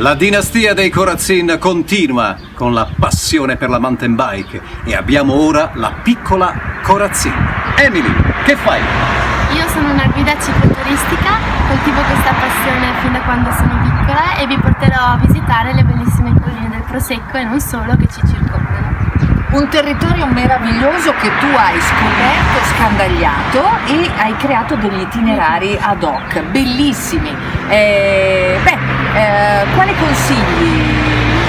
La dinastia dei Corazzin continua con la passione per la mountain bike e abbiamo ora la piccola Corazzin. Emily, che fai? Io sono una guida cicloturistica, coltivo questa passione fin da quando sono piccola e vi porterò a visitare le bellissime colline del Prosecco e non solo che ci circondano. Un territorio meraviglioso che tu hai scoperto, scandagliato e hai creato degli itinerari ad hoc, bellissimi. Quale consigli?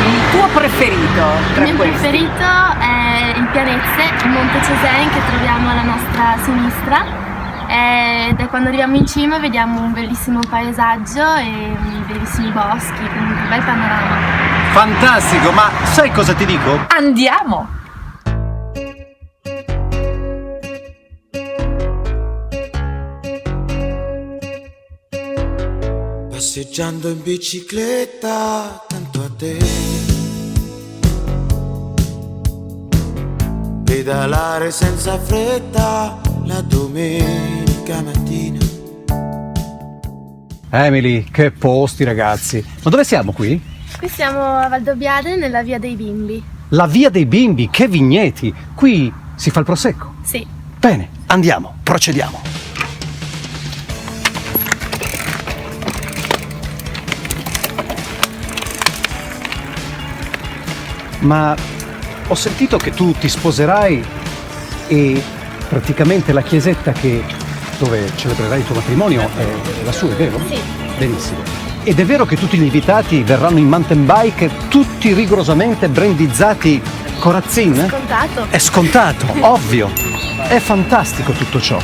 Il tuo preferito tra Il mio questi? preferito è il Pianezze, il Monte Cesen che troviamo alla nostra sinistra. Da quando arriviamo in cima vediamo un bellissimo paesaggio e bellissimi boschi, quindi un bel panorama. Fantastico, ma sai cosa ti dico? Andiamo! Passeggiando in bicicletta accanto a te, pedalare senza fretta la domenica mattina. Emily, che posti ragazzi. Ma dove siamo qui? Qui siamo a Valdobbiadene nella Via dei Bimbi. La Via dei Bimbi, che vigneti. Qui si fa il prosecco. Sì. Bene, andiamo, procediamo. Ma ho sentito che tu ti sposerai e praticamente la chiesetta dove celebrerai il tuo matrimonio è lassù, è vero? Sì. Benissimo. Ed è vero che tutti gli invitati verranno in mountain bike, tutti rigorosamente brandizzati Corazzin? Scontato. È scontato, ovvio. È fantastico tutto ciò.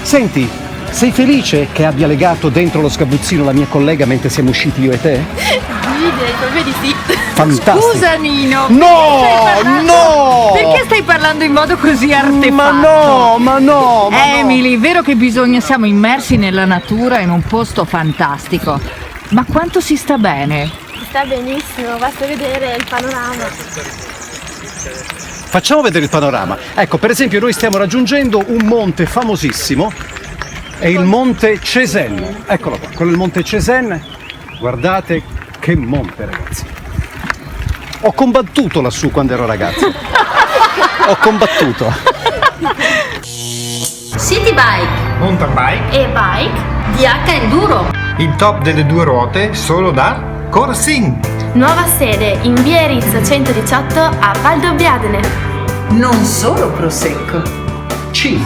Senti, sei felice che abbia legato dentro lo sgabuzzino la mia collega mentre siamo usciti io e te? Direi proprio di sì. Fantastico. Scusa Nino! No, no! Perché stai parlando in modo così artefatto? Ma no! Emily, vero che siamo immersi nella natura in un posto fantastico, ma quanto si sta bene? Si sta benissimo, basta vedere il panorama. Facciamo vedere il panorama. Ecco, per esempio, noi stiamo raggiungendo un monte famosissimo, è il Monte Cesen. Eccolo qua, quello è il Monte Cesen. Guardate che monte, ragazzi. Ho combattuto lassù quando ero ragazzo. Ho combattuto. City Bike Mountain bike, E bike. DH Enduro. il top delle due ruote solo da Corazzin. Nuova sede in Via Erizzo 118 a Valdobbiadene. Non solo prosecco. C.